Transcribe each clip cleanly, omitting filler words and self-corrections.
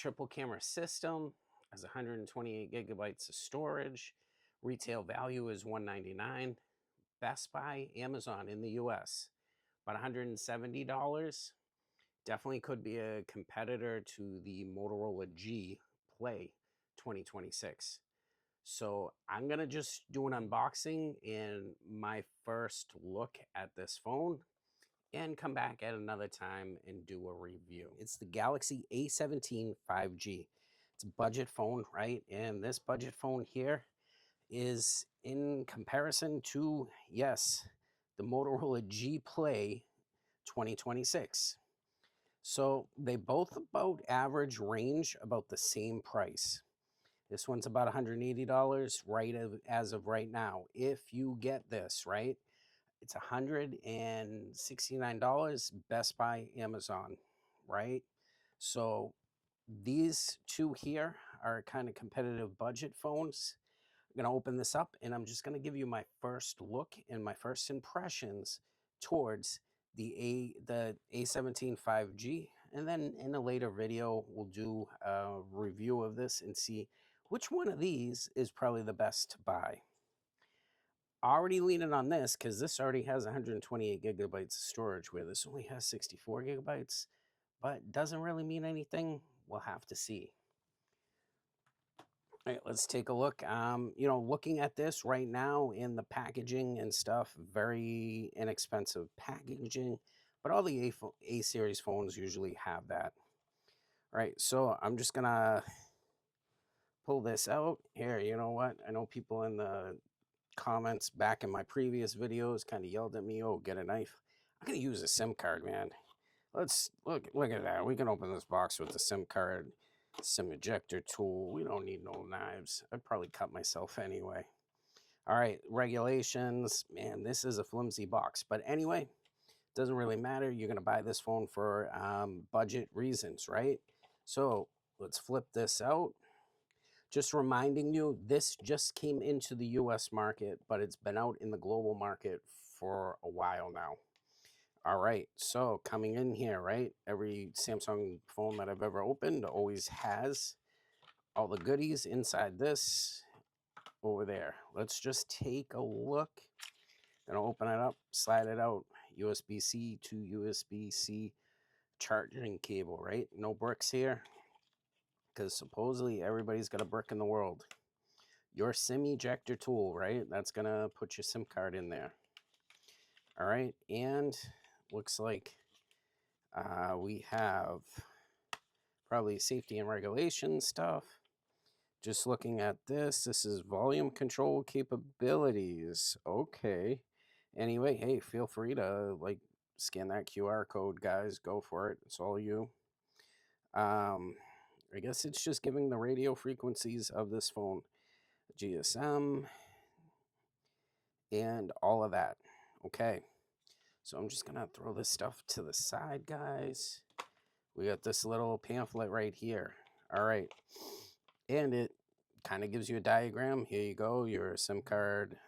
triple camera system, has 128 gigabytes of storage. Retail value is $199. Best Buy, Amazon in the US, about $170. Definitely could be a competitor to the Motorola G Play 2026. So I'm gonna just do an unboxing and my first look at this phone and come back at another time and do a review. It's the Galaxy A17 5G. It's a budget phone, right? And this budget phone here is in comparison to, yes, the Motorola G Play 2026. So they both about average range about the same price. This one's about $180 right as of right now. If you get this, right, it's $169 Best Buy, Amazon, right? So these two here are kind of competitive budget phones. I'm going to open this up and I'm just going to give you my first look and my first impressions towards the A17 5G. And then in a later video, we'll do a review of this and see which one of these is probably the best to buy. Already leaning on this because this already has 128 gigabytes of storage, where this only has 64 gigabytes, but doesn't really mean anything. We'll have to see. All right, let's take a look. Looking at this right now in the packaging and stuff, very inexpensive packaging, but all the A series phones usually have that. All right, so I'm just gonna pull this out here. You know what? I know people in the comments back in my previous videos kind of yelled at me, "Oh, get a knife." I'm gonna use a SIM card, man. Let's look at that. We can open this box with the SIM card, SIM ejector tool. We don't need no knives. I'd probably cut myself anyway. All right, regulations. Man, this is a flimsy box, but anyway, doesn't really matter. You're gonna buy this phone for budget reasons, right? So let's flip this out. Just reminding you, this just came into the US market, but it's been out in the global market for a while now. All right, so coming in here, right? Every Samsung phone that I've ever opened always has all the goodies inside this over there. Let's just take a look. Gonna open it up, slide it out. USB-C to USB-C charging cable, right? No bricks here, because supposedly everybody's got a brick in the world. Your SIM ejector tool, right? That's gonna put your SIM card in there. All right, and looks like we have probably safety and regulation stuff. Just looking at this is volume control capabilities. Okay. Anyway, hey, feel free to scan that QR code, guys. Go for it. It's all you. I guess it's just giving the radio frequencies of this phone. GSM, and all of that. Okay, so I'm just gonna throw this stuff to the side, guys. We got this little pamphlet right here. All right, and it kind of gives you a diagram. Here you go, your SIM card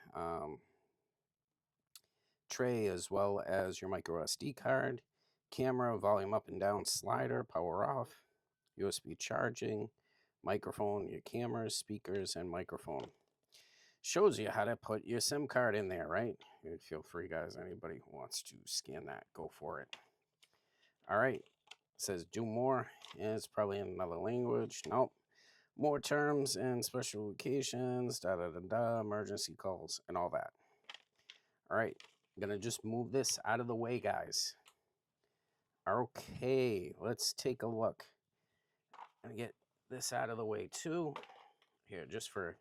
tray, as well as your micro SD card, camera, volume up and down slider, power off, USB charging, microphone, your cameras, speakers, and microphone. Shows you how to put your SIM card in there, right? Feel free, guys. Anybody who wants to scan that, go for it. All right. It says do more. And it's probably in another language. Nope. More terms and special occasions, emergency calls, and all that. All right. I'm going to just move this out of the way, guys. Okay. Let's take a look. I'm going to get this out of the way, too. Here, just for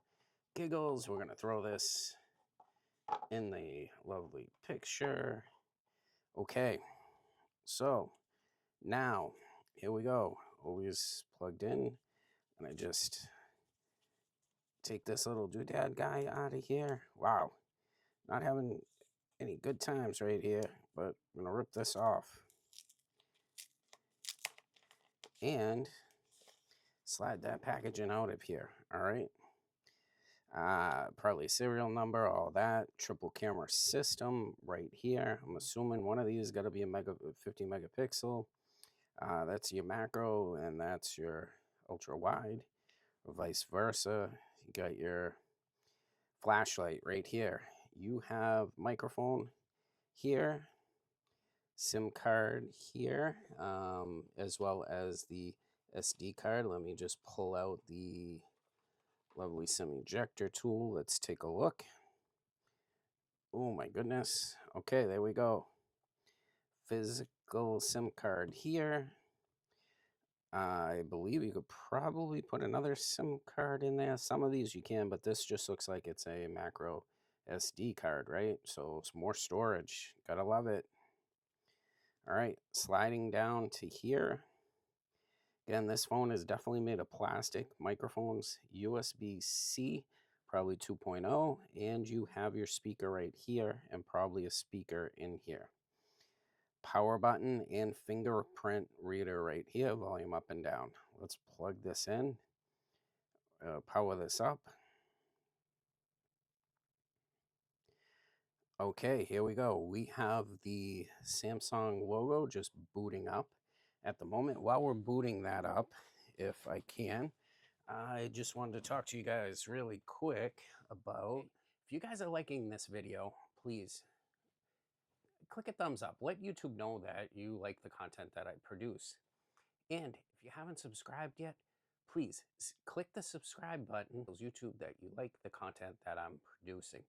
giggles, we're going to throw this in the lovely picture. Okay, so now here we go. Always plugged in, and I just take this little doodad guy out of here. Wow, not having any good times right here, but I'm gonna rip this off and slide that packaging out of here. All right. Probably serial number, all that. Triple camera system right here. I'm assuming one of these got to be a 50 megapixel. That's your macro, and that's your ultra wide, or vice versa. You got your flashlight right here. You have microphone here, SIM card here, as well as the SD card. Let me just pull out the lovely SIM ejector tool. Let's take a look. Oh my goodness. Okay, there we go. Physical SIM card here. I believe you could probably put another SIM card in there. Some of these you can, but this just looks like it's a macro SD card, right? So it's more storage. Gotta love it. All right, sliding down to here. Again, this phone is definitely made of plastic. Microphones, USB-C, probably 2.0, and you have your speaker right here and probably a speaker in here. Power button and fingerprint reader right here, volume up and down. Let's plug this in, power this up. Okay, here we go. We have the Samsung logo just booting up at the moment. While we're booting that up, if I can, I just wanted to talk to you guys really quick about, if you guys are liking this video, please click a thumbs up. Let YouTube know that you like the content that I produce. And if you haven't subscribed yet, please click the subscribe button. Tells YouTube that you like the content that I'm producing.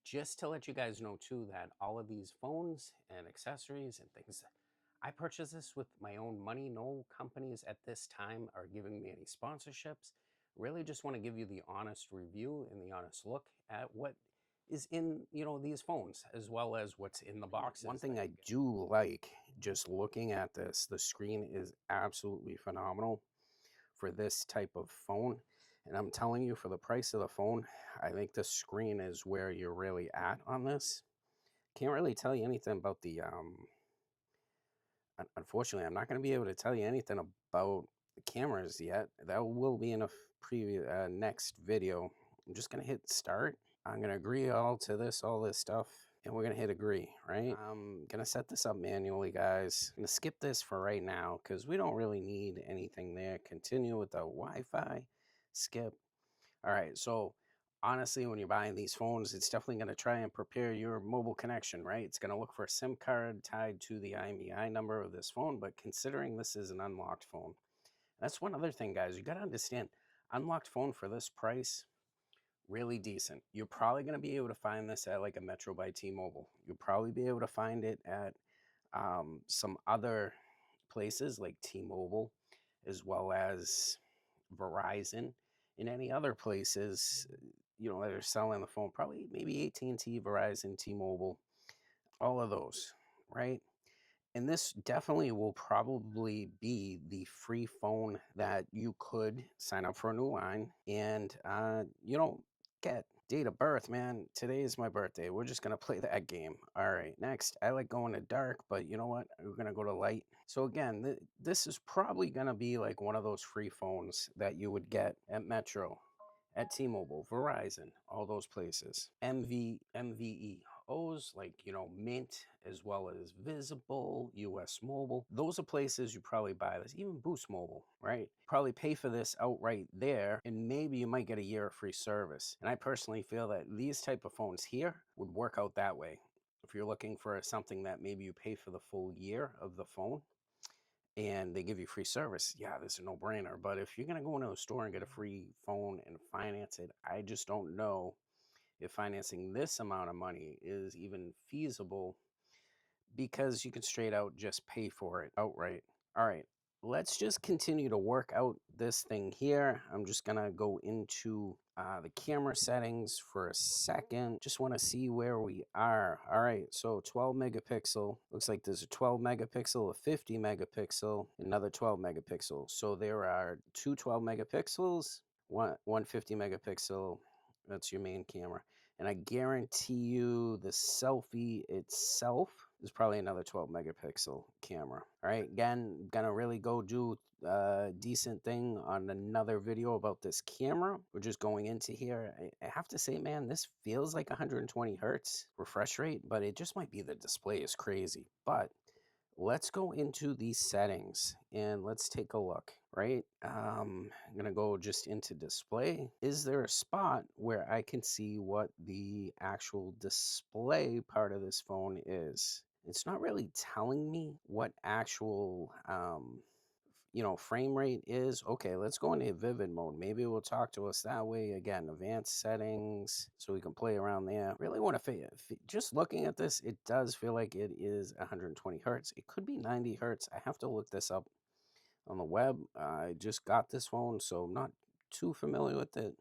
Just to let you guys know too that all of these phones and accessories and things, I purchased this with my own money. No companies at this time are giving me any sponsorships. Really just want to give you the honest review and the honest look at what is in, these phones, as well as what's in the boxes. One thing I do like, just looking at this, the screen is absolutely phenomenal for this type of phone. And I'm telling you, for the price of the phone, I think the screen is where you're really at on this. Can't really tell you anything about the, unfortunately, I'm not going to be able to tell you anything about the cameras yet. That will be in a next video. I'm just going to hit start. I'm going to agree all this stuff, and we're going to hit agree, right? I'm going to set this up manually, guys. I'm going to skip this for right now because we don't really need anything there. Continue with the Wi-Fi, skip. All right, so honestly, when you're buying these phones, it's definitely going to try and prepare your mobile connection, right? It's going to look for a SIM card tied to the IMEI number of this phone, but considering this is an unlocked phone, that's one other thing, guys. You got to understand, unlocked phone for this price, really decent. You're probably going to be able to find this at like a Metro by T-Mobile. You'll probably be able to find it at some other places like T-Mobile, as well as Verizon, and any other places, that are selling the phone. Probably maybe AT&T, Verizon, T-Mobile, all of those, right? And this definitely will probably be the free phone that you could sign up for a new line and, get. Date of birth, man. Today is my birthday. We're just going to play that game. All right, next. I like going to dark, but you know what? We're going to go to light. So again, this is probably going to be like one of those free phones that you would get at Metro, at T-Mobile, Verizon, all those places. MVEOs like, Mint, as well as Visible, US Mobile. Those are places you probably buy this, even Boost Mobile, right? Probably pay for this outright there, and maybe you might get a year of free service. And I personally feel that these type of phones here would work out that way. If you're looking for something that maybe you pay for the full year of the phone, and they give you free service, yeah, this is a no-brainer. But if you're going to go into a store and get a free phone and finance it, I just don't know if financing this amount of money is even feasible, because you can straight out just pay for it outright. All right, let's just continue to work out this thing here. I'm just gonna go into the camera settings for a second. Just want to see where we are. All right, so 12 megapixel. Looks like there's a 12 megapixel, a 50 megapixel, another 12 megapixel. So there are two 12 megapixels, one 50 megapixel. That's your main camera. And I guarantee you the selfie itself is probably another 12 megapixel camera. All right, again, gonna really go do a decent thing on another video about this camera. We're just going into here. I have to say, man, this feels like 120 hertz refresh rate, but it just might be the display is crazy. But Let's go into these settings and let's take a look, right? I'm gonna go just into display. Is there a spot where I can see what the actual display part of this phone is? It's not really telling me what actual frame rate is. Okay, let's go into vivid mode. Maybe it will talk to us that way. Again, advanced settings, so we can play around there. Really want to just looking at this, it does feel like it is 120 hertz. It could be 90 hertz. I have to look this up on the web. I just got this phone, so I'm not too familiar with it.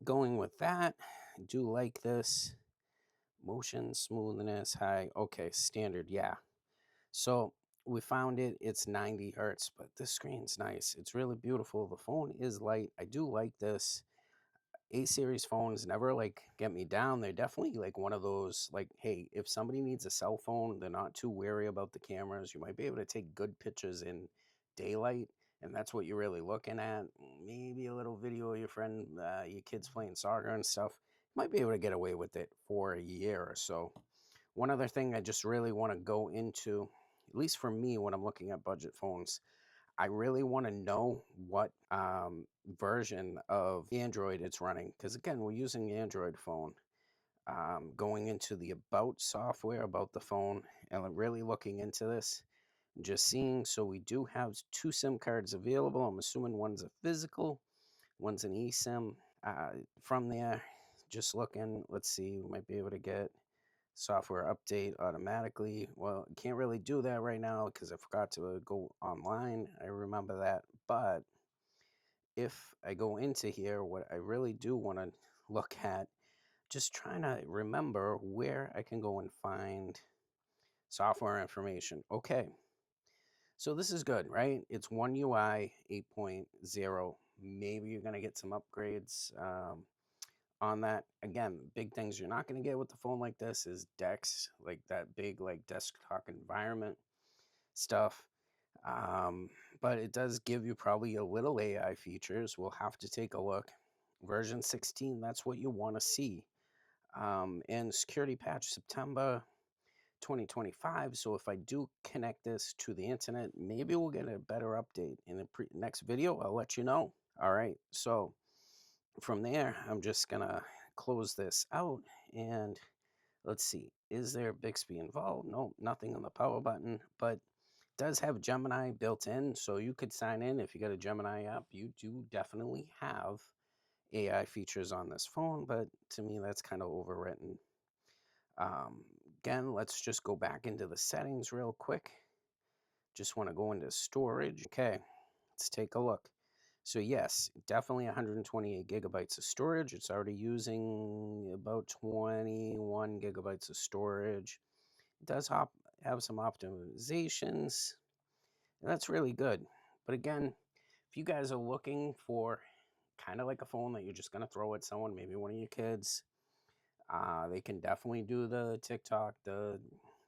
Going with that, I do like this. Motion smoothness high. Okay, standard. Yeah. So we found it. It's 90 hertz, but this screen's nice. It's really beautiful. The phone is light. I do like this. A series phones never like get me down. They're definitely like one of those, like, hey, if somebody needs a cell phone, they're not too wary about the cameras. You might be able to take good pictures in daylight, and that's what you're really looking at. Maybe a little video of your friend, your kids playing soccer and stuff. Might be able to get away with it for a year or so. One other thing I just really want to go into, at least for me when I'm looking at budget phones, I really want to know what version of Android it's running. Because again, we're using Android phone. Going into the About software, about the phone, and I'm really looking into this, just seeing. So we do have two SIM cards available. I'm assuming one's a physical, one's an eSIM. From there, just looking, let's see, we might be able to get software update automatically. Well, can't really do that right now because I forgot to go online. I remember that. But if I go into here, what I really do want to look at, just trying to remember where I can go and find software information. Okay, so this is good, right? It's One UI 8.0. Maybe you're going to get some upgrades on that. Again, big things you're not going to get with the phone like this is DeX, like that big like desktop environment stuff. Um, but it does give you probably a little AI features. We'll have to take a look. Version 16, that's what you want to see. And security patch September 2025. So if I do connect this to the internet, maybe we'll get a better update in the next video. I'll let you know. All right. So from there, I'm just gonna close this out and let's see. Is there Bixby involved? No, nothing on the power button, but it does have Gemini built in, so you could sign in if you got a Gemini app. You do definitely have AI features on this phone, but to me, that's kind of overwritten. Um, Again, let's just go back into the settings real quick. Just want to go into storage. Okay, let's take a look. So yes, definitely 128 gigabytes of storage. It's already using about 21 gigabytes of storage. It does have some optimizations, and that's really good. But again, if you guys are looking for kind of like a phone that you're just going to throw at someone, maybe one of your kids, they can definitely do the TikTok, the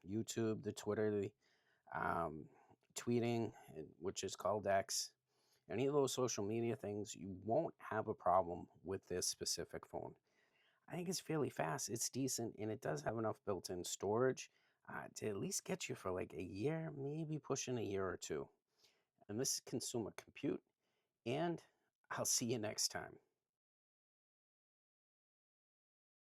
YouTube, the Twitter, the um, tweeting, which is called X, any of those social media things, you won't have a problem with this specific phone. I think it's fairly fast, it's decent, and it does have enough built-in storage to at least get you for like a year, maybe pushing a year or two. And this is Consumer Compute, and I'll see you next time.